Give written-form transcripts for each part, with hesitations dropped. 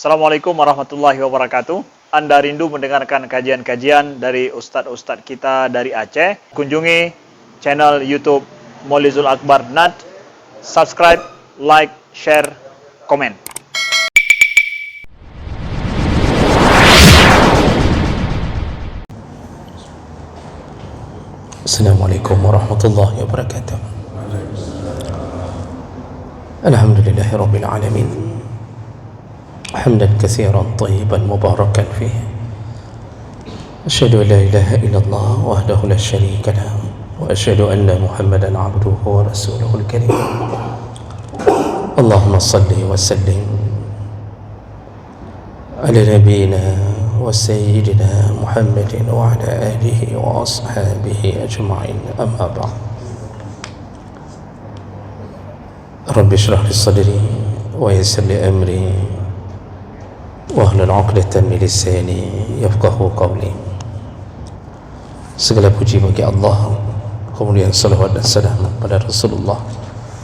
Assalamualaikum warahmatullahi wabarakatuh. Anda rindu mendengarkan kajian-kajian dari ustadz-ustadz kita dari Aceh? Kunjungi channel YouTube Maulizul Akbar NAD. Subscribe, like, share, komen. Assalamualaikum warahmatullahi wabarakatuh. Alhamdulillahi rabbil alamin. Hamdan katsiran tayyiban mubarakan fihi. Asyhadu an la ilaha illallah wahdahu la syarika lah wa asyhadu anna Muhammadan abduhu wa rasuluhul karim. Allahumma salli wa sallim ala nabiyyina wa sayyidina Muhammadin wa ala alihi wa ashabihi ajma'in. Amma ba'd. Rabbi shrah li sadri wa yassir li amri wahlul 'uqdatam min lisani yafqahu qawli. Segala puji bagi Allah, kemudian salawat dan salam pada Rasulullah,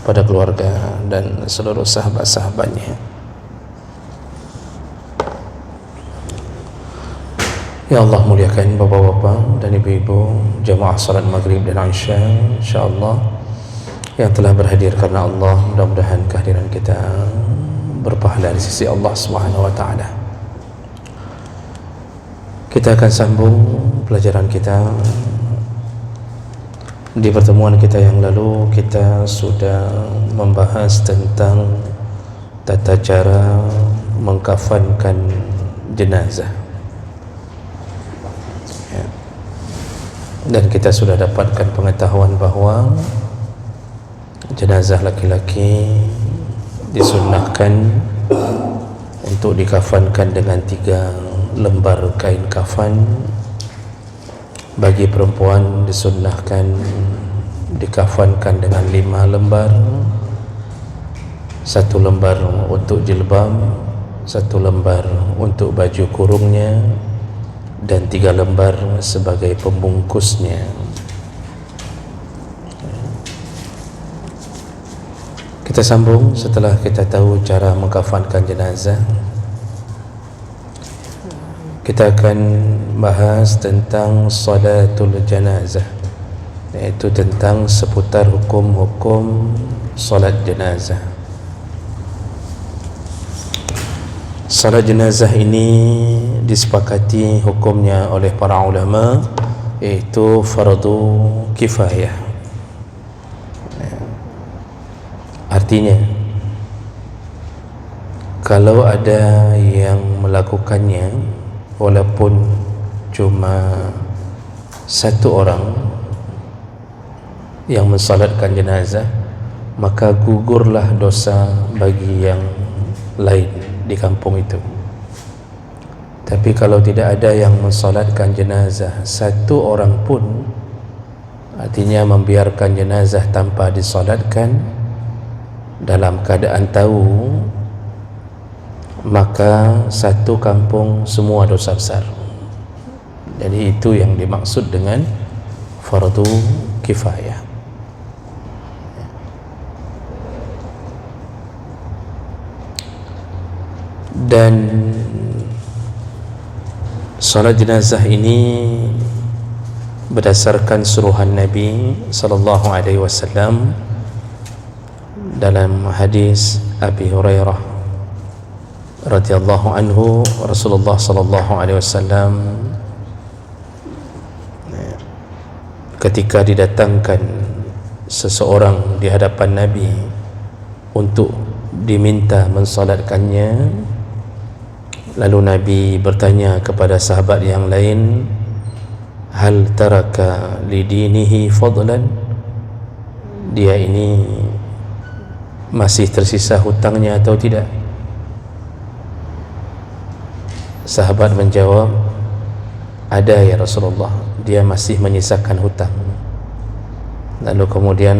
pada keluarga dan seluruh sahabat-sahabatnya. Ya Allah, muliakan bapak-bapak dan ibu-ibu jamaah salat maghrib dan isya, insyaAllah, yang telah berhadir karena Allah. Mudah-mudahan kehadiran kita berpahala di sisi Allah Subhanahu wa ta'ala. Kita akan sambung pelajaran kita. Di pertemuan kita yang lalu kita sudah membahas tentang tata cara mengkafankan jenazah, dan kita sudah dapatkan pengetahuan bahawa jenazah laki-laki disunnahkan untuk dikafankan dengan 3 lembar kain kafan. Bagi perempuan disunnahkan dikafankan dengan 5 lembar, 1 lembar untuk jilbab, 1 lembar untuk baju kurungnya, dan 3 lembar sebagai pembungkusnya. Kita sambung setelah kita tahu cara mengkafankan jenazah. Kita akan bahas tentang salatul janazah, iaitu tentang seputar hukum-hukum salat jenazah. Salat jenazah ini disepakati hukumnya oleh para ulama, iaitu fardu kifayah. Artinya, kalau ada yang melakukannya walaupun cuma 1 orang yang mensalatkan jenazah, maka gugurlah dosa bagi yang lain di kampung itu. Tapi kalau tidak ada yang mensalatkan jenazah 1 orang pun, artinya membiarkan jenazah tanpa disalatkan dalam keadaan tahu, maka 1 kampung semua dosa besar. Jadi itu yang dimaksud dengan fardu kifayah. Dan salat jenazah ini berdasarkan suruhan Nabi sallallahu alaihi wasallam dalam hadis Abi Hurairah radhiyallahu anhu. Rasulullah sallallahu alaihi wasallam ketika didatangkan seseorang di hadapan Nabi untuk diminta mensalatkannya, lalu Nabi bertanya kepada sahabat yang lain, hal taraka lidinihi fadlan, dia ini masih tersisa hutangnya atau tidak? Sahabat menjawab, ada ya Rasulullah, dia masih menyisakan hutang. Lalu kemudian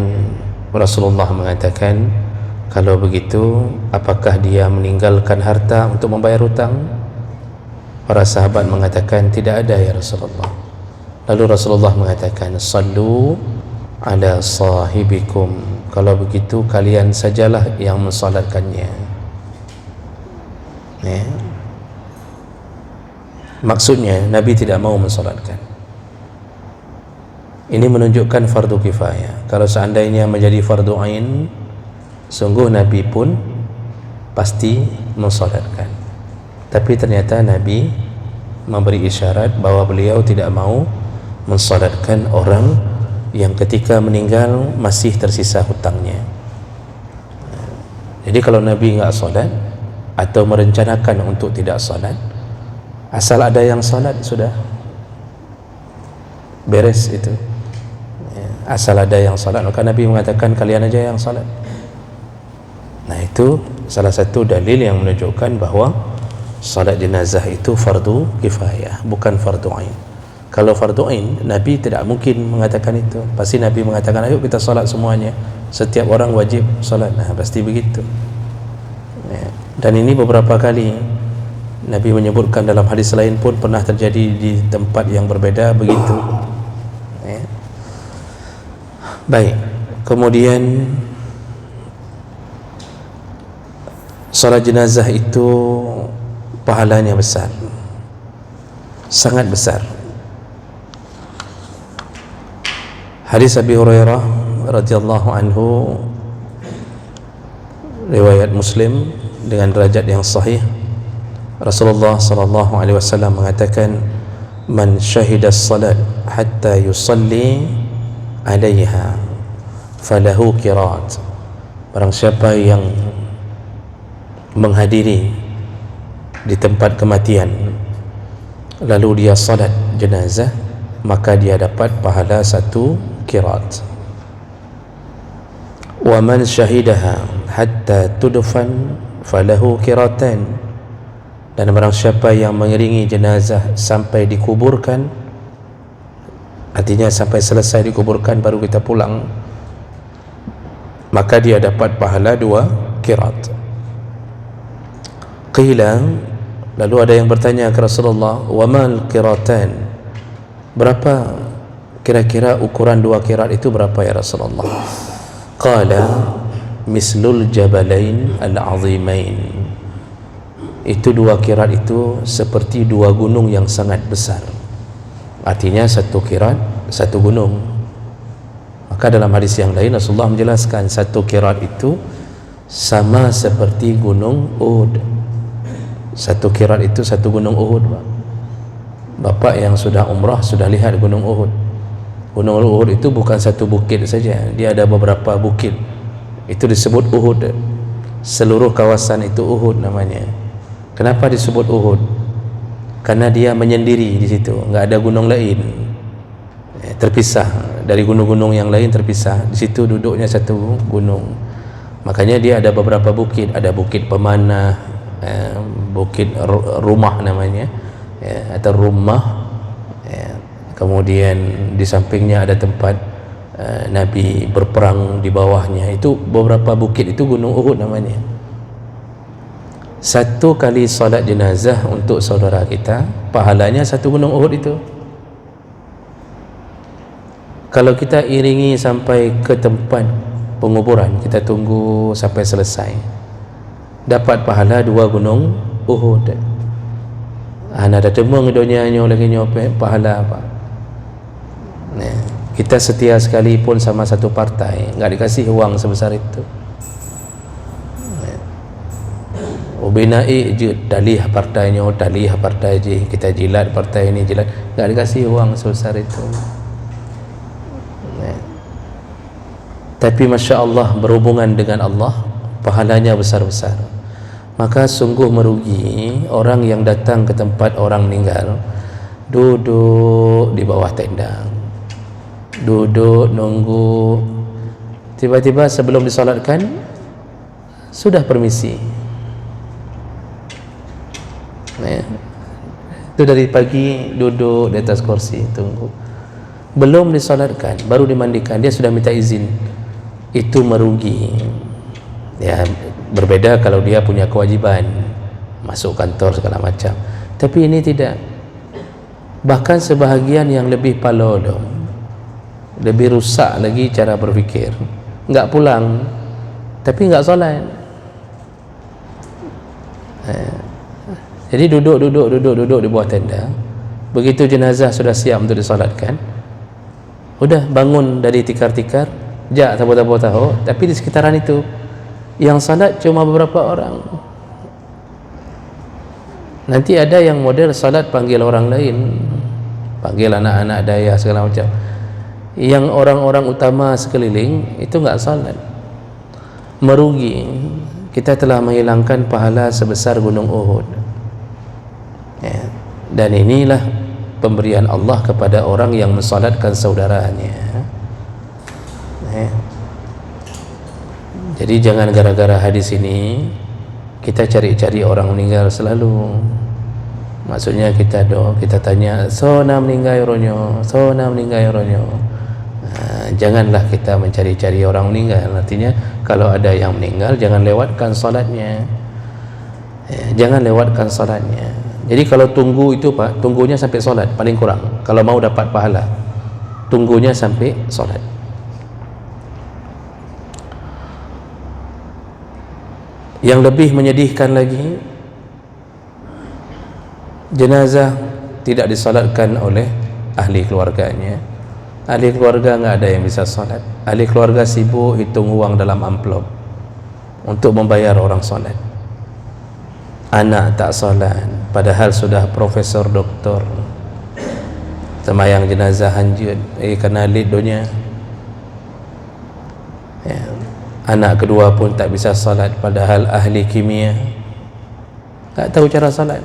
Rasulullah mengatakan, kalau begitu apakah dia meninggalkan harta untuk membayar hutang? Para sahabat mengatakan, tidak ada ya Rasulullah. Lalu Rasulullah mengatakan, sallu ala sahibikum, kalau begitu kalian sajalah yang mensalatkannya. ya. Maksudnya Nabi tidak mau mensolatkan. Ini menunjukkan fardu kifayah. Kalau seandainya menjadi fardu ain, sungguh Nabi pun pasti mensolatkan. Tapi ternyata Nabi memberi isyarat bahwa beliau tidak mau mensolatkan orang yang ketika meninggal masih tersisa hutangnya. Jadi kalau Nabi enggak solat atau merencanakan untuk tidak solat, asal ada yang solat sudah beres itu. Asal ada yang solat, maka Nabi mengatakan kalian aja yang solat. Nah, itu salah satu dalil yang menunjukkan bahawa solat jenazah itu fardu kifayah, bukan fardu ain. Kalau fardu ain, Nabi tidak mungkin mengatakan itu. Pasti Nabi mengatakan, ayo kita solat semuanya, setiap orang wajib solat. Nah, pasti begitu. Dan ini beberapa kali Nabi menyebutkan dalam hadis lain pun pernah terjadi di tempat yang berbeda begitu. Baik, kemudian solat jenazah itu pahalanya besar, sangat besar. Hadis Abi Hurairah radhiyallahu anhu, riwayat Muslim dengan derajat yang sahih, Rasulullah sallallahu alaihi wasallam mengatakan, man syahida as-salat hatta yusalli 'alaiha falahu qirat. Barang siapa yang menghadiri di tempat kematian lalu dia salat jenazah, maka dia dapat pahala 1 qirat. Wa man syahidaha hatta tudfan falahu qiratan. Dan barang siapa yang mengiringi jenazah sampai dikuburkan, artinya sampai selesai dikuburkan baru kita pulang, maka dia dapat pahala 2 qirat. Qila, lalu ada yang bertanya ke Rasulullah, wa mal qiratan, berapa kira-kira ukuran 2 qirat itu berapa ya Rasulullah? Qala mislul jabalain al-azimain. Itu 2 qirat itu seperti 2 gunung yang sangat besar. Artinya 1 qirat 1 gunung. Maka dalam hadis yang lain Rasulullah menjelaskan 1 qirat itu sama seperti gunung Uhud. 1 qirat itu 1 gunung Uhud. Bapak yang sudah umrah sudah lihat gunung Uhud. Gunung Uhud itu bukan 1 bukit saja, dia ada beberapa bukit. Itu disebut Uhud. Seluruh kawasan itu Uhud namanya. Kenapa disebut Uhud? Karena dia menyendiri di situ, enggak ada gunung lain, terpisah dari gunung-gunung yang lain, terpisah. Di situ duduknya 1 gunung. Makanya dia ada beberapa bukit, ada bukit pemanah, bukit rumah namanya, atau rumah. Kemudian di sampingnya ada tempat Nabi berperang, di bawahnya itu beberapa bukit, itu gunung Uhud namanya. 1 kali solat jenazah untuk saudara kita, pahalanya 1 gunung Uhud itu. Kalau kita iringi sampai ke tempat penguburan, kita tunggu sampai selesai, dapat pahala 2 gunung Uhud. Ana ada temung dunia nyo lagi nyopek pahala apa? Nah, kita setia sekalipun sama 1 partai, enggak dikasih uang sebesar itu. Ubinai je dalih partainya, dalih partai je, kita jilat partai ini, jilat, enggak dikasih uang sebesar itu. Tapi Masya Allah, berhubungan dengan Allah, pahalanya besar-besar. Maka sungguh merugi orang yang datang ke tempat orang meninggal, duduk di bawah tenda, duduk nunggu, tiba-tiba sebelum disolatkan sudah permisi. Itu dari pagi duduk di atas kursi tunggu, belum disolatkan, baru dimandikan, dia sudah minta izin. Itu merugi. Ya, berbeda kalau dia punya kewajiban masuk kantor segala macam, tapi ini tidak. Bahkan sebahagian yang lebih palodom, lebih rusak lagi cara berfikir, enggak pulang tapi enggak solat. Jadi duduk di bawah tenda. Begitu jenazah sudah siap untuk disolatkan, udah bangun dari tikar-tikar, jak tahu, tapi di sekitaran itu yang salat cuma beberapa orang. Nanti ada yang model salat panggil orang lain, panggil anak-anak daya segala macam. Yang orang-orang utama sekeliling itu enggak salat. Merugi. Kita telah menghilangkan pahala sebesar gunung Uhud. Ya. Dan inilah pemberian Allah kepada orang yang mensalatkan saudaranya. Ya. Jadi jangan gara-gara hadis ini kita cari-cari orang meninggal selalu. Maksudnya kita tanya, sona meninggal ronyo. Janganlah kita mencari-cari orang meninggal. Artinya kalau ada yang meninggal, jangan lewatkan salatnya. Jangan lewatkan salatnya. Jadi kalau tunggu itu Pak, tunggunya sampai salat paling kurang. Kalau mau dapat pahala, tunggunya sampai salat. Yang lebih menyedihkan lagi, jenazah tidak disolatkan oleh ahli keluarganya. Ahli keluarga enggak ada yang bisa solat. Ahli keluarga sibuk hitung uang dalam amplop untuk membayar orang solat. Anak tak solat, padahal sudah profesor doktor. Semayang jenazah hanjut, kena lid dunia. Ya. Anak kedua pun tak bisa solat, padahal ahli kimia, tak tahu cara solat.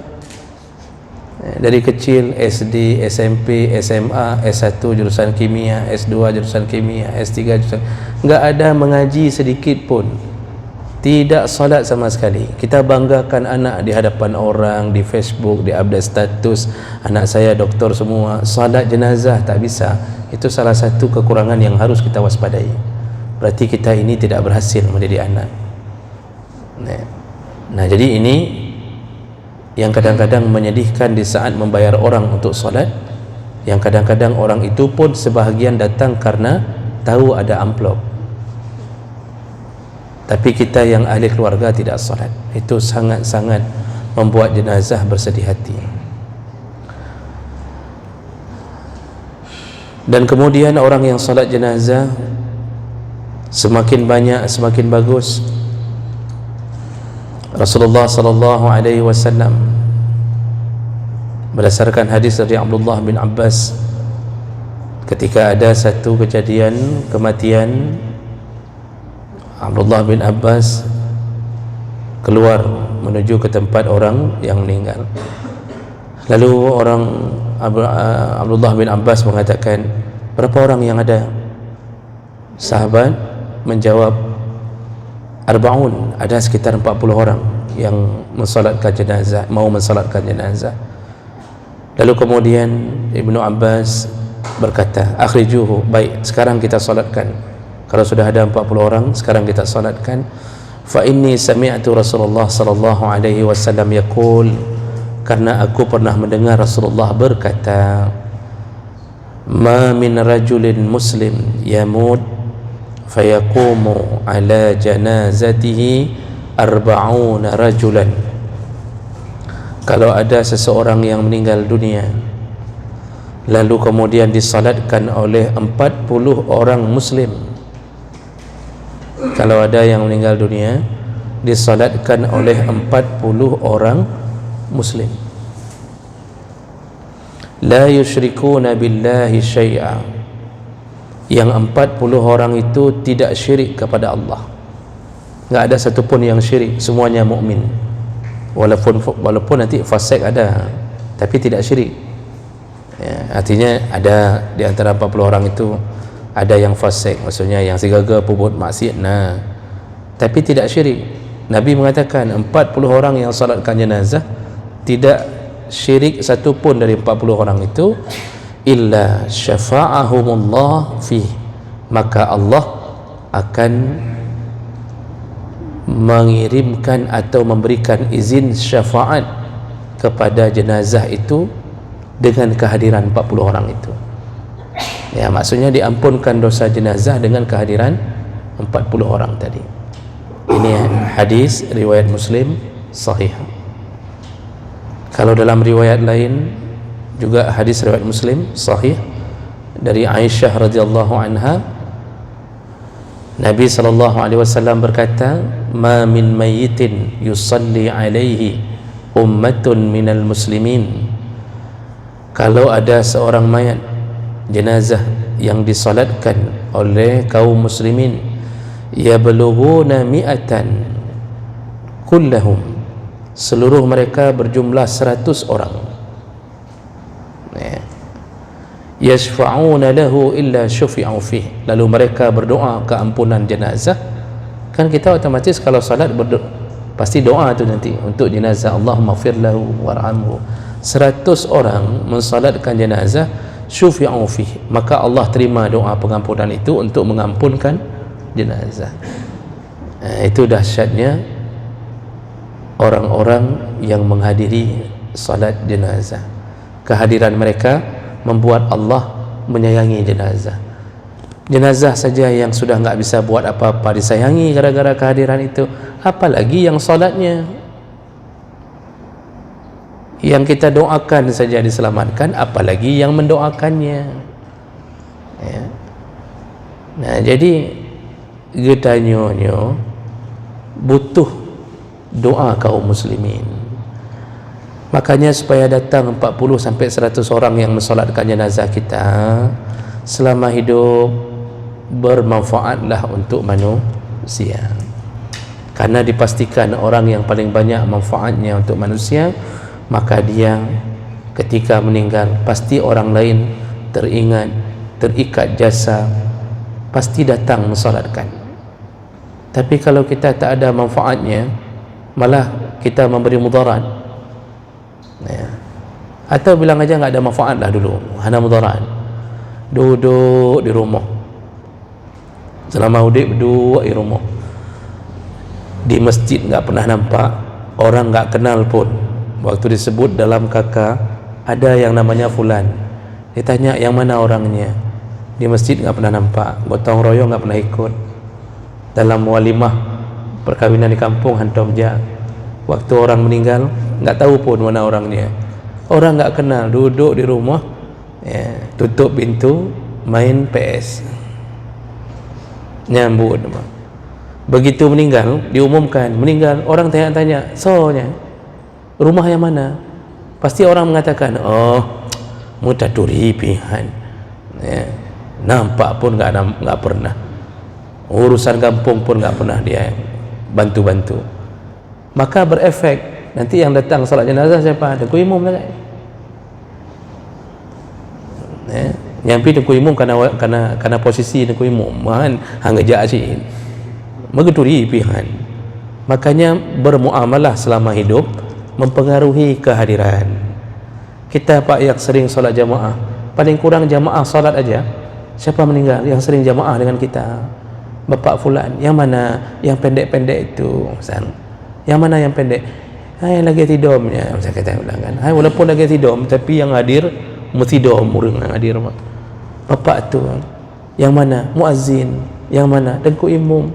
Dari kecil SD, SMP, SMA, S1 jurusan kimia, S2 jurusan kimia, S3 jurusan, enggak ada mengaji sedikit pun, tidak solat sama sekali. Kita banggakan anak di hadapan orang, di Facebook, di update status, anak saya doktor semua. Solat jenazah tak bisa. Itu salah satu kekurangan yang harus kita waspadai. Berarti kita ini tidak berhasil mendidik anak. Nah, jadi ini yang kadang-kadang menyedihkan di saat membayar orang untuk solat, yang kadang-kadang orang itu pun sebahagian datang karena tahu ada amplop, tapi kita yang ahli keluarga tidak solat. Itu sangat-sangat membuat jenazah bersedih hati. Dan kemudian orang yang solat jenazah semakin banyak semakin bagus. Rasulullah sallallahu alaihi wasallam berdasarkan hadis dari Abdullah bin Abbas, ketika ada satu kejadian kematian, Abdullah bin Abbas keluar menuju ke tempat orang yang meninggal. Lalu Abdullah bin Abbas mengatakan, berapa orang yang ada? Sahabat menjawab, Arba'un, ada sekitar 40 orang yang mensalatkan jenazah, mau mensalatkan jenazah. Lalu kemudian Ibnu Abbas berkata, akhrijuhu, baik, sekarang kita salatkan. Kalau sudah ada 40 orang, sekarang kita salatkan. Fa inni sami'tu Rasulullah sallallahu alaihi wasallam yaqul, karena aku pernah mendengar Rasulullah berkata, ma min rajulin muslim yamut fayaqumu ala janazatihi 40 rajulan. Kalau ada seseorang yang meninggal dunia lalu kemudian disalatkan oleh 40 orang muslim, kalau ada yang meninggal dunia disalatkan oleh 40 orang muslim, la yusyrikuna billahi syai'a, yang 40 orang itu tidak syirik kepada Allah. Enggak ada satupun yang syirik, semuanya mukmin. Walaupun nanti fasik ada, tapi tidak syirik. Ya, artinya ada di antara 40 orang itu ada yang fasik, maksudnya yang sigaga pubut maksiat, tapi tidak syirik. Nabi mengatakan 40 orang yang salatkan jenazah tidak syirik satupun dari 40 orang itu, illa syafa'ahumullah fih, maka Allah akan mengirimkan atau memberikan izin syafaat kepada jenazah itu dengan kehadiran 40 orang itu. Ya, maksudnya diampunkan dosa jenazah dengan kehadiran 40 orang tadi. Ini hadis riwayat Muslim sahih. Kalau dalam riwayat lain juga hadis riwayat Muslim sahih dari Aisyah radhiyallahu anha, Nabi sallallahu alaihi wasallam berkata, "Ma min mayyitin yusalli alaihi ummatun minal muslimin." Kalau ada seorang mayat jenazah yang disolatkan oleh kaum muslimin, yablughuna mi'atan kullahum, seluruh mereka berjumlah 100 orang, yashfa'una lahu illa syufi'u fih, lalu mereka berdoa keampunan jenazah. Kan kita otomatis kalau salat pasti doa tu nanti untuk jenazah, Allahumma ighfir lahu warhamhu. 100 orang mensalatkan jenazah, syufi'u fih, maka Allah terima doa pengampunan itu untuk mengampunkan jenazah. Itu dahsyatnya orang-orang yang menghadiri salat jenazah. Kehadiran mereka membuat Allah menyayangi jenazah. Jenazah saja yang sudah enggak bisa buat apa-apa disayangi gara-gara kehadiran itu, apalagi yang salatnya. Yang kita doakan saja diselamatkan, apalagi yang mendoakannya. Ya. Nah, jadi getanyonyo butuh doa kaum muslimin. Makanya supaya datang 40 sampai 100 orang yang mensolatkan jenazah kita selama hidup, bermanfaatlah untuk manusia. Karena dipastikan orang yang paling banyak manfaatnya untuk manusia, maka dia ketika meninggal pasti orang lain teringat, terikat jasa, pasti datang mensolatkan. Tapi kalau kita tak ada manfaatnya, malah kita memberi mudarat, ya. Atau bilang aja enggak ada manfaat lah dulu, hanya mudarat, duduk di rumah selama hidup, duduk di rumah, di masjid enggak pernah nampak, orang enggak kenal pun. Waktu disebut dalam kakak ada yang namanya fulan, ditanya yang mana orangnya, di masjid enggak pernah nampak, gotong royong enggak pernah ikut, dalam walimah perkawinan di kampung hantam je, waktu orang meninggal enggak tahu pun mana orangnya, orang enggak kenal, duduk di rumah, ya, tutup pintu, main PS, nyambut. Begitu meninggal, diumumkan meninggal, orang tanya-tanya, soalnya rumah yang mana? Pasti orang mengatakan, oh, mutaduri pihan, ya, nampak pun enggak pernah, urusan kampung pun enggak pernah dia bantu-bantu. Maka berefek, nanti yang datang salat jenazah siapa? Dengku imam lah, ya, nyampi dengku imam karena posisi dengku imam man hangajak sih megeduri pihan. Makanya bermuamalah selama hidup mempengaruhi kehadiran kita. Pak yang sering solat jamaah, paling kurang jamaah solat aja, siapa meninggal yang sering jamaah dengan kita? Bapak fulan, yang mana yang pendek-pendek itu, misal, yang mana yang pendek? Yang lagi tidurnya, macam kita bilang kan, walaupun lagi tidur, tapi yang hadir mutidom, orang yang hadir. Bapak tu yang mana? Muazzin, yang mana? Dengku imam.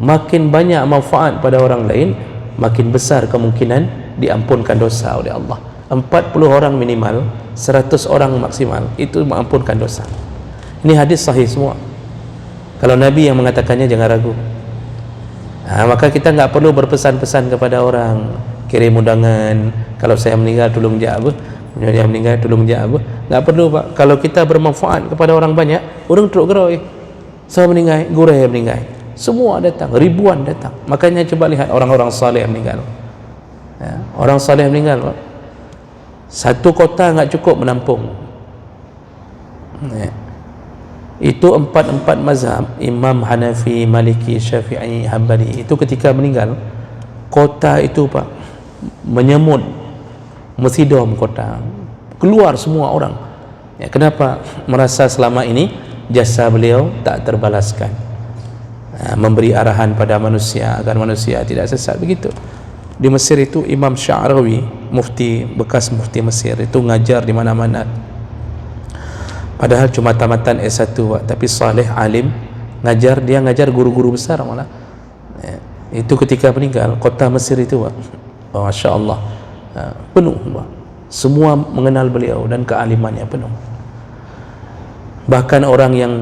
Makin banyak manfaat pada orang lain, makin besar kemungkinan diampunkan dosa oleh Allah. 40 orang minimal, 100 orang maksimal, itu mengampunkan dosa. Ini hadis sahih semua. Kalau Nabi yang mengatakannya, jangan ragu. Maka kita enggak perlu berpesan-pesan kepada orang, kirim undangan, kalau saya meninggal tolong jawab, saya meninggal tolong jawab. Enggak perlu, Pak. Kalau kita bermanfaat kepada orang banyak, orang teruk geroi. Saya meninggal, gurau meninggal, semua datang, ribuan datang. Makanya coba lihat orang-orang saleh meninggal, ya, orang saleh meninggal, Pak, satu kota enggak cukup menampung, ya. Itu 4 mazhab, Imam Hanafi, Maliki, Syafi'i, Hambali, itu ketika meninggal kota itu, Pak, menyemut, mesidom kota, keluar semua orang, ya. Kenapa? Merasa selama ini jasa beliau tak terbalaskan, memberi arahan pada manusia agar manusia tidak sesat. Begitu di Mesir itu Imam Sya'rawi, mufti, bekas mufti Mesir, itu ngajar di mana-mana. Padahal cuma tamatan S1, tapi saleh, alim, ngajar, dia ngajar guru-guru besar malah, ya. Itu ketika meninggal kota Mesir itu, oh, Masya Allah, penuh semua mengenal beliau dan kealimannya penuh. Bahkan orang yang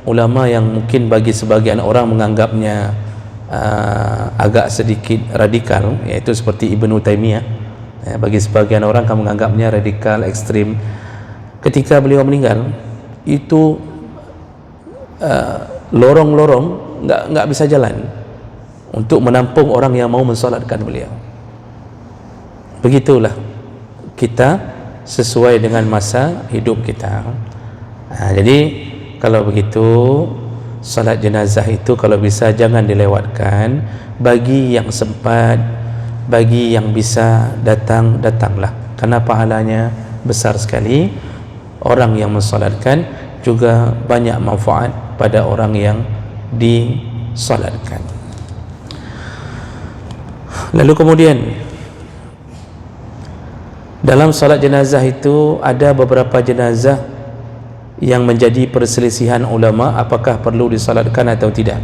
ulama yang mungkin bagi sebagian orang menganggapnya agak sedikit radikal, yaitu seperti Ibnu Taimiyah, bagi sebagian orang akan menganggapnya radikal ekstrim. Ketika beliau meninggal itu lorong-lorong nggak bisa jalan untuk menampung orang yang mau mensolatkan beliau. Begitulah kita sesuai dengan masa hidup kita. Jadi kalau begitu salat jenazah itu kalau bisa jangan dilewatkan. Bagi yang sempat, bagi yang bisa datang, datanglah, karena pahalanya besar sekali. Orang yang mensolatkan juga banyak manfaat pada orang yang disolatkan. Lalu kemudian dalam salat jenazah itu ada beberapa jenazah yang menjadi perselisihan ulama apakah perlu disalatkan atau tidak.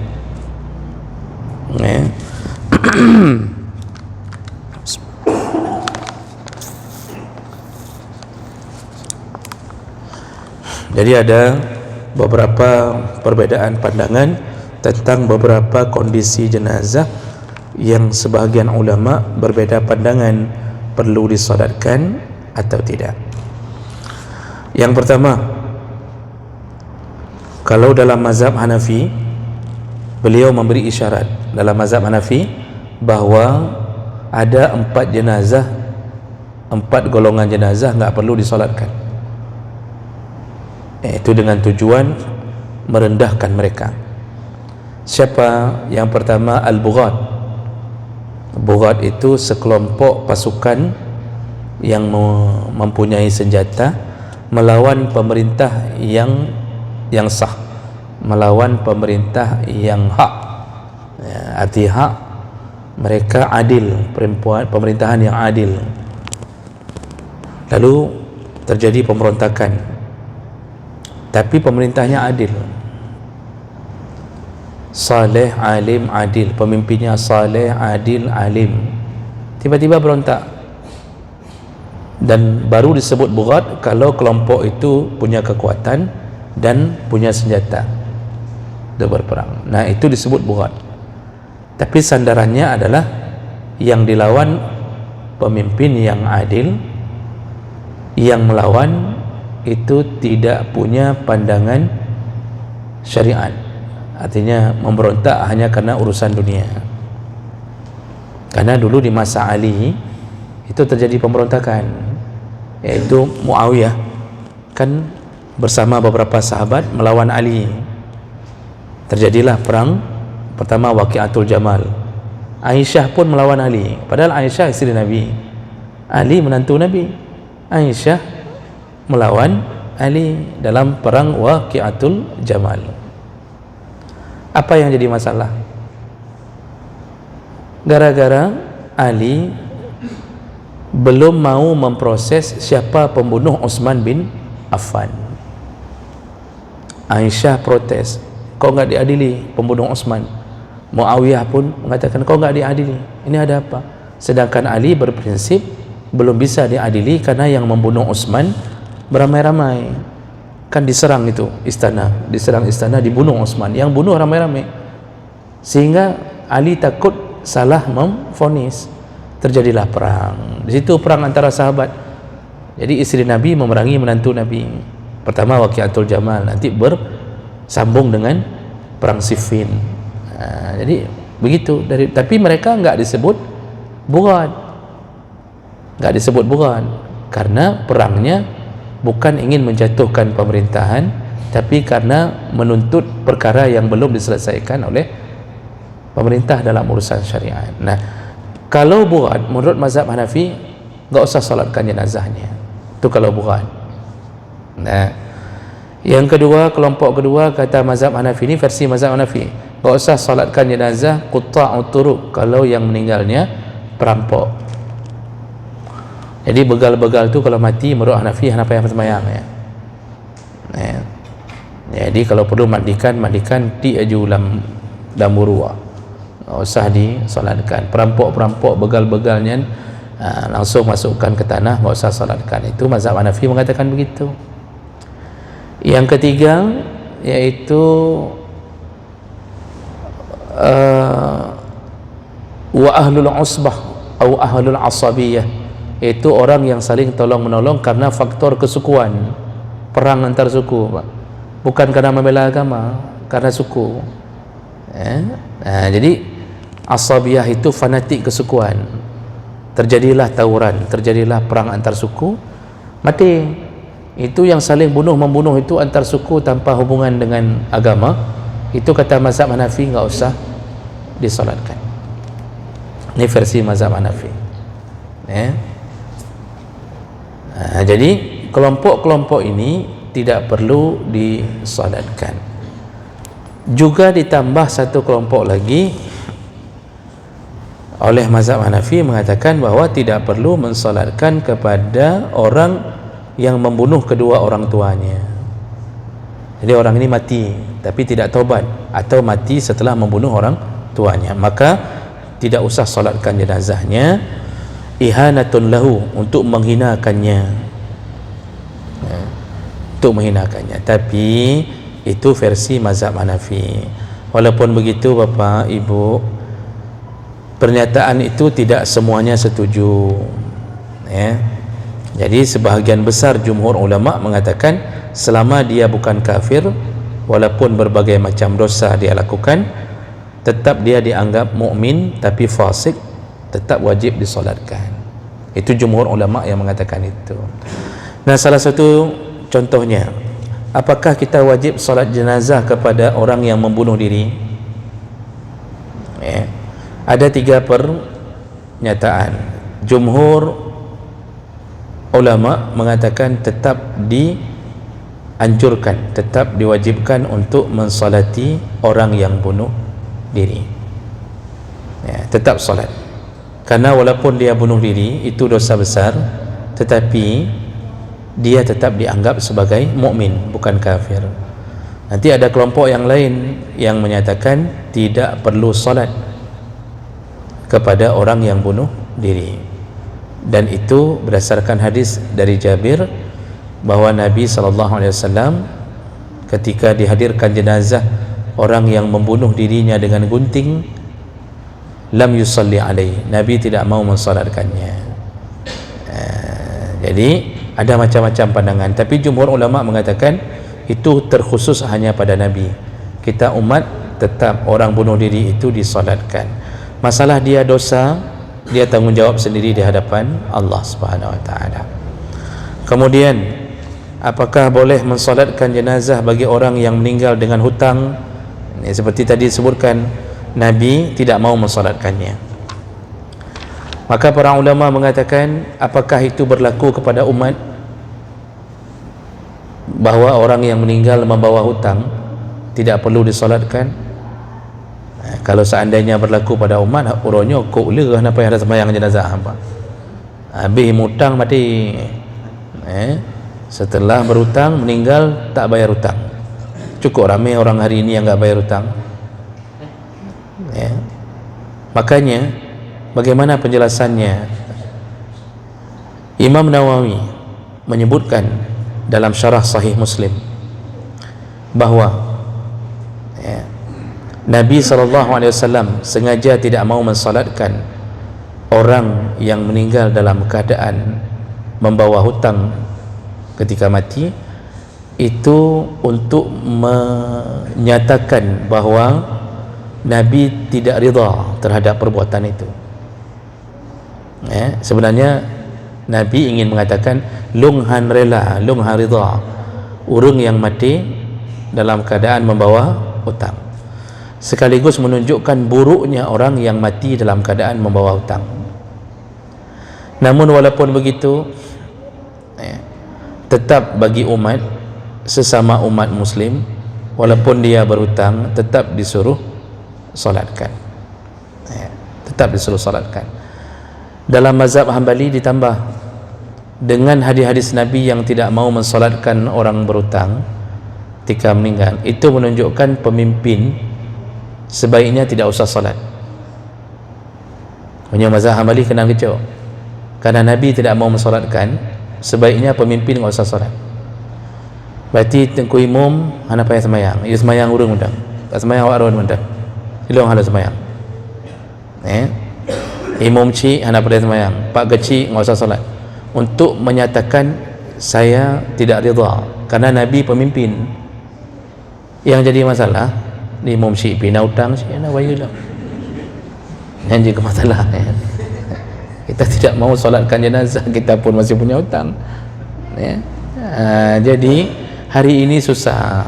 Jadi ada beberapa perbedaan pandangan tentang beberapa kondisi jenazah yang sebahagian ulama berbeda pandangan perlu disalatkan atau tidak. Yang pertama, kalau dalam mazhab Hanafi, beliau memberi isyarat dalam mazhab Hanafi bahawa ada 4 jenazah, 4 golongan jenazah enggak perlu disolatkan, itu dengan tujuan merendahkan mereka. Siapa? Yang pertama al-Bughat. Bughat itu sekelompok pasukan yang mempunyai senjata melawan pemerintah yang sah, melawan pemerintah yang hak. Arti hak, mereka adil, pemerintahan yang adil. Lalu terjadi pemberontakan, tapi pemerintahnya adil, saleh, alim, adil, pemimpinnya saleh, adil, alim. Tiba-tiba berontak, dan baru disebut Bughat kalau kelompok itu punya kekuatan dan punya senjata untuk berperang. Nah, itu disebut Bughat. Tapi sandarannya adalah yang dilawan pemimpin yang adil, yang melawan itu tidak punya pandangan syariat. Artinya memberontak hanya karena urusan dunia. Karena dulu di masa Ali itu terjadi pemberontakan, yaitu Muawiyah kan bersama beberapa sahabat melawan Ali. Terjadilah perang pertama, Waqiatul Jamal. Aisyah pun melawan Ali, padahal Aisyah isteri Nabi, Ali menantu Nabi. Aisyah melawan Ali dalam perang Waqiatul Jamal. Apa yang jadi masalah? Gara-gara Ali belum mau memproses siapa pembunuh Utsman bin Affan. Aisyah protes, kau enggak diadili pembunuh Utsman. Muawiyah pun mengatakan, kau enggak diadili. Ini ada apa? Sedangkan Ali berprinsip belum bisa diadili karena yang membunuh Utsman beramai-ramai. Kan diserang itu istana, diserang istana, dibunuh Utsman, yang bunuh ramai-ramai, sehingga Ali takut salah memvonis. Terjadilah perang. Di situ perang antara sahabat. Jadi isteri Nabi memerangi menantu Nabi. Pertama Waqiatul Jamal, nanti bersambung dengan perang Siffin. Jadi begitu. Tapi mereka enggak disebut Bughat, enggak disebut Bughat karena perangnya bukan ingin menjatuhkan pemerintahan, tapi karena menuntut perkara yang belum diselesaikan oleh pemerintah dalam urusan syariat. Nah, kalau Bughat menurut mazhab Hanafi enggak usah salatkan jenazahnya. Itu kalau Bughat. Nah, yang kedua, kelompok kedua kata mazhab Hanafi, ini versi mazhab Hanafi, enggak usah salatkan jenazah qutta'ut turuq kalau yang meninggalnya perampok. Jadi begal-begal tu kalau mati menurut Hanafi, Hanafi yang sembahyang ya. Jadi kalau perlu mandikan ti'ajulam damurua, enggak usah disolatkan. Perampok-perampok begal-begalnya langsung masukkan ke tanah, nggak usah salatkan. Itu mazhab Hanafi mengatakan begitu. Yang ketiga yaitu wa ahlul usbah atau ahlul asabiyah, itu orang yang saling tolong menolong karena faktor kesukuan, perang antar suku, Pak. Bukan karena membela agama, karena suku. Jadi asabiyah itu fanatik kesukuan, terjadilah tawuran, terjadilah perang antar suku, mati. Itu yang saling bunuh-membunuh itu antar suku tanpa hubungan dengan agama, itu kata mazhab Hanafi nggak usah disolatkan. Ini versi mazhab Hanafi. Jadi kelompok-kelompok ini tidak perlu disolatkan. Juga ditambah satu kelompok lagi oleh mazhab Hanafi mengatakan bahawa tidak perlu mensolatkan kepada orang yang membunuh kedua orang tuanya. Jadi orang ini mati tapi tidak taubat, atau mati setelah membunuh orang tuanya, maka tidak usah solatkan jenazahnya. Ihanatun lahu, untuk menghinakannya, untuk menghinakannya. Tapi itu versi mazhab Hanafi. Walaupun begitu Bapak Ibu, pernyataan itu tidak semuanya setuju, Jadi sebahagian besar jumhur ulama mengatakan selama dia bukan kafir, walaupun berbagai macam dosa dia lakukan, tetap dia dianggap mukmin, tapi fasik, tetap wajib disolatkan. Itu jumhur ulama yang mengatakan itu. Nah, salah satu contohnya, apakah kita wajib solat jenazah kepada orang yang membunuh diri? Ada 3 pernyataan. Jumhur ulama mengatakan tetap dianjurkan, tetap diwajibkan untuk mensolati orang yang bunuh diri, tetap solat. Karena walaupun dia bunuh diri, itu dosa besar, tetapi dia tetap dianggap sebagai mukmin, bukan kafir. Nanti ada kelompok yang lain yang menyatakan tidak perlu solat kepada orang yang bunuh diri, dan itu berdasarkan hadis dari Jabir bahwa Nabi SAW ketika dihadirkan jenazah orang yang membunuh dirinya dengan gunting, lam yusalli alaih, Nabi tidak mau mensolatkannya. Jadi ada macam-macam pandangan, tapi jumhur ulama mengatakan itu terkhusus hanya pada Nabi. Kita umat tetap orang bunuh diri itu disolatkan. Masalah dia dosa, dia tanggungjawab sendiri di hadapan Allah Subhanahu wa taala. Kemudian, apakah boleh mensolatkan jenazah bagi orang yang meninggal dengan hutang? Seperti tadi disebutkan, Nabi tidak mau mensolatkannya. Maka para ulama mengatakan, apakah itu berlaku kepada umat, bahawa orang yang meninggal membawa hutang tidak perlu disolatkan? Kalau seandainya berlaku pada umat, urutnya kok lerah napa yang ada sembahyang jenazah apa? Habis hutang mati. Setelah berhutang meninggal tak bayar hutang. Cukup ramai orang hari ini yang enggak bayar hutang. Makanya bagaimana penjelasannya? Imam Nawawi menyebutkan dalam syarah Sahih Muslim bahawa Nabi SAW sengaja tidak mau mensolatkan orang yang meninggal dalam keadaan membawa hutang ketika mati, itu untuk menyatakan bahawa Nabi tidak ridha terhadap perbuatan itu. Sebenarnya Nabi ingin mengatakan lunghan rela, lunghan ridha, urang yang mati dalam keadaan membawa hutang, sekaligus menunjukkan buruknya orang yang mati dalam keadaan membawa hutang. Namun walaupun begitu, tetap bagi umat, sesama umat muslim, walaupun dia berhutang, tetap disuruh solatkan, tetap disuruh solatkan. Dalam mazhab Hambali ditambah dengan hadis-hadis Nabi yang tidak mau mensolatkan orang berhutang ketika meninggal, itu menunjukkan pemimpin sebaiknya tidak usah solat. Punya mazhab Hambali kenal kecil. Karena Nabi tidak mau mensolatkan, sebaiknya pemimpin enggak usah solat. Berarti tengku imam hana payah semayang. Ia semayang urang undang. Tak semayang awak ron undang. Ilong hala semayang. Imam cik hana payah semayang. Pak kecil enggak usah solat. Untuk menyatakan saya tidak rida karena Nabi pemimpin. Yang jadi masalah ni imam cik pina hutang cik ana wayalah. Yang jadi masalah kita tidak mau solatkan jenazah, kita pun masih punya hutang. Jadi hari ini susah.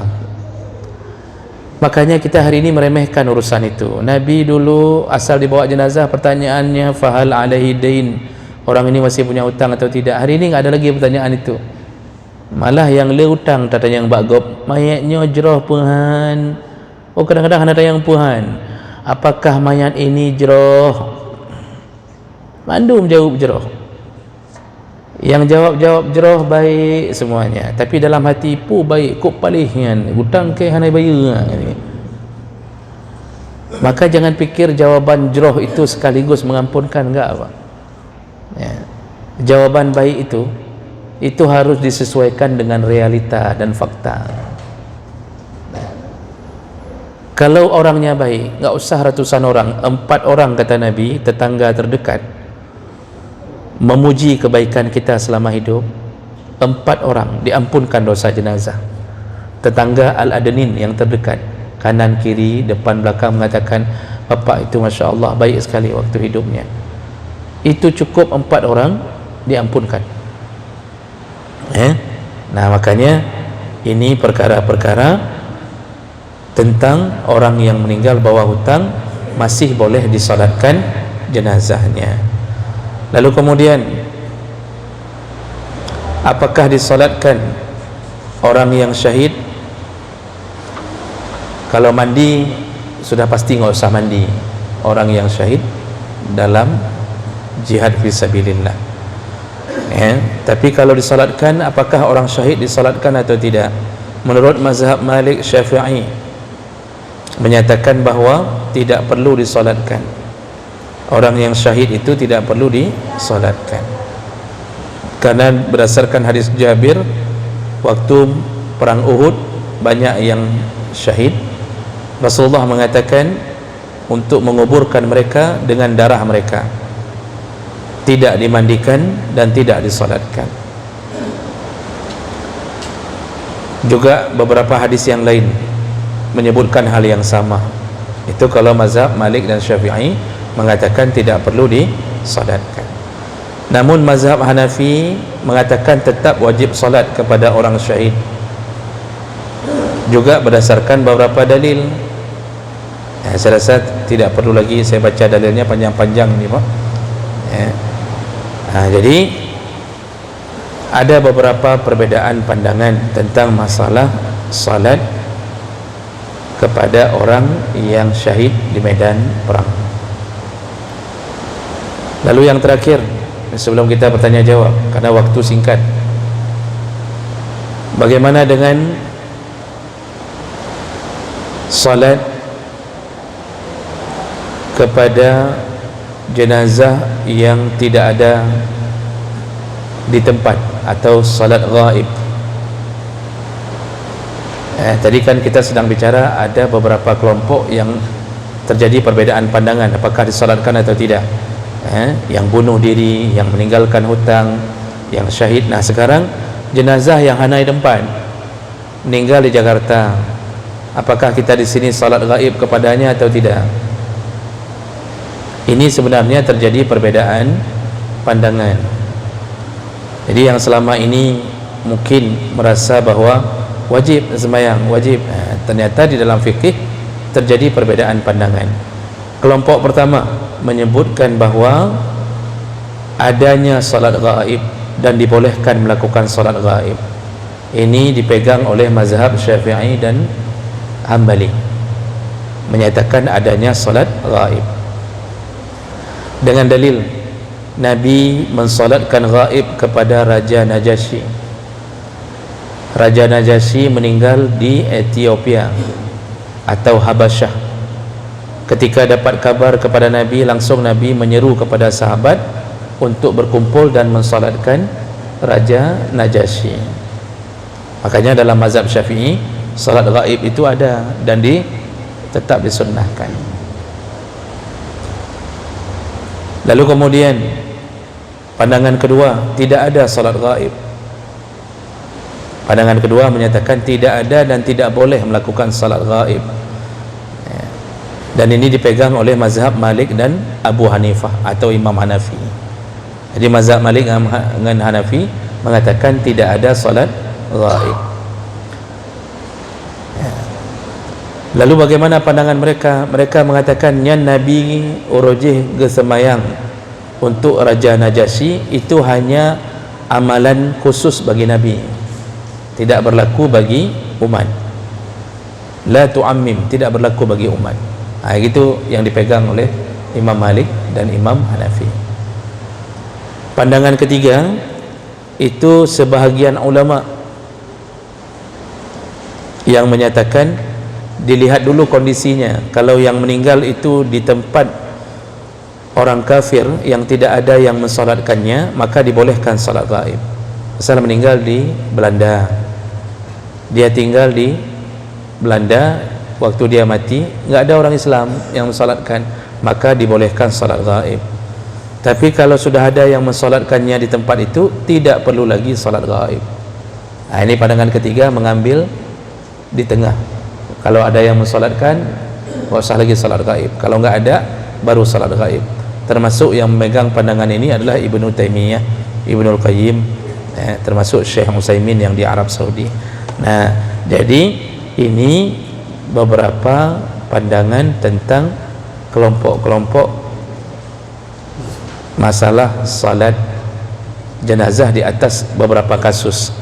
Makanya kita hari ini meremehkan urusan itu. Nabi dulu asal dibawa jenazah, pertanyaannya fahal alaihi dain, orang ini masih punya hutang atau tidak. Hari ini enggak ada lagi pertanyaan itu. Malah yang le hutang tanya yang bagop, mayatnya jeroh puhan. Oh, kadang-kadang ada yang puhan, apakah mayat ini jeroh? Mandum jawab jeroh. Yang jawab jeroh baik semuanya, tapi dalam hati pu baik kok palihan hutang ke hanai bayar. Maka jangan pikir jawaban jeroh itu sekaligus mengampunkan, enggak apa. Jawaban baik itu harus disesuaikan dengan realita dan fakta. Kalau orangnya baik, enggak usah ratusan orang, 4 orang kata Nabi, tetangga terdekat, memuji kebaikan kita selama hidup, 4 orang diampunkan dosa jenazah. Tetangga Al-Adnin yang terdekat, kanan kiri depan belakang, mengatakan bapak itu Masya Allah baik sekali waktu hidupnya. Itu cukup 4 orang diampunkan. Nah makanya ini perkara-perkara tentang orang yang meninggal bawa hutang masih boleh disolatkan jenazahnya. Lalu kemudian, apakah disolatkan orang yang syahid? Kalau mandi sudah pasti enggak usah mandi orang yang syahid dalam jihad fisabilillah. Tapi kalau disolatkan, apakah orang syahid disolatkan atau tidak? Menurut mazhab Malik Syafi'i menyatakan bahawa tidak perlu disolatkan. Orang yang syahid itu tidak perlu disolatkan, karena berdasarkan hadis Jabir, waktu perang Uhud banyak yang syahid. Rasulullah mengatakan untuk menguburkan mereka dengan darah mereka, tidak dimandikan dan tidak disolatkan. Juga beberapa hadis yang lain menyebutkan hal yang sama. Itu kalau mazhab Malik dan Syafi'i mengatakan tidak perlu disolatkan. Namun mazhab Hanafi mengatakan tetap wajib solat kepada orang syahid, juga berdasarkan beberapa dalil. Saya rasa tidak perlu lagi saya baca dalilnya panjang-panjang ni Pak. Jadi ada beberapa perbezaan pandangan tentang masalah salat kepada orang yang syahid di medan perang. Lalu yang terakhir, sebelum kita bertanya jawab karena waktu singkat, bagaimana dengan salat kepada jenazah yang tidak ada di tempat atau salat ghaib? Tadi kan kita sedang bicara ada beberapa kelompok yang terjadi perbedaan pandangan apakah disolatkan atau tidak. Yang bunuh diri, yang meninggalkan hutang, yang syahid. Nah sekarang jenazah yang hanai tempat, meninggal di Jakarta, apakah kita di sini salat ghaib kepadanya atau tidak? Ini sebenarnya terjadi perbedaan pandangan. Jadi yang selama ini mungkin merasa bahwa wajib sembahyang, wajib, ternyata di dalam fikih terjadi perbedaan pandangan. Kelompok pertama menyebutkan bahawa adanya salat ghaib dan dibolehkan melakukan salat ghaib. Ini dipegang oleh mazhab Syafi'i dan Hambali, menyatakan adanya salat ghaib dengan dalil Nabi mensolatkan ghaib kepada Raja Najasyi. Raja Najasyi meninggal di Ethiopia atau Habasyah. Ketika dapat kabar kepada Nabi, langsung Nabi menyeru kepada sahabat untuk berkumpul dan mensolatkan Raja Najasyi. Makanya dalam mazhab Syafi'i salat ghaib itu ada dan tetap disunnahkan. Lalu kemudian pandangan kedua, tidak ada salat ghaib. Pandangan kedua menyatakan tidak ada dan tidak boleh melakukan salat ghaib. Dan ini dipegang oleh mazhab Malik dan Abu Hanifah atau Imam Hanafi. Jadi mazhab Malik dengan Hanafi mengatakan tidak ada salat ghaib. Lalu bagaimana pandangan mereka? Mereka mengatakan yang Nabi urujih gesemayang untuk Raja Najasyi itu hanya amalan khusus bagi Nabi, tidak berlaku bagi umat. La tu'ammim, tidak berlaku bagi umat. Itu yang dipegang oleh Imam Malik dan Imam Hanafi. Pandangan ketiga, itu sebahagian ulama yang menyatakan dilihat dulu kondisinya. Kalau yang meninggal itu di tempat orang kafir yang tidak ada yang mensolatkannya, maka dibolehkan salat gaib. Misalnya meninggal di Belanda, dia tinggal di Belanda, waktu dia mati nggak ada orang Islam yang mensolatkan, maka dibolehkan salat gaib. Tapi kalau sudah ada yang mensolatkannya di tempat itu, tidak perlu lagi salat gaib. Ini pandangan ketiga, mengambil di tengah. Kalau ada yang mensolatkan, nggak usah lagi salat gaib. Kalau nggak ada, baru salat gaib. Termasuk yang memegang pandangan ini adalah Ibnu Taimiyah, Ibnul Qayyim, termasuk Syekh Utsaimin yang di Arab Saudi. Nah, jadi ini beberapa pandangan tentang kelompok-kelompok masalah salat jenazah di atas beberapa kasus.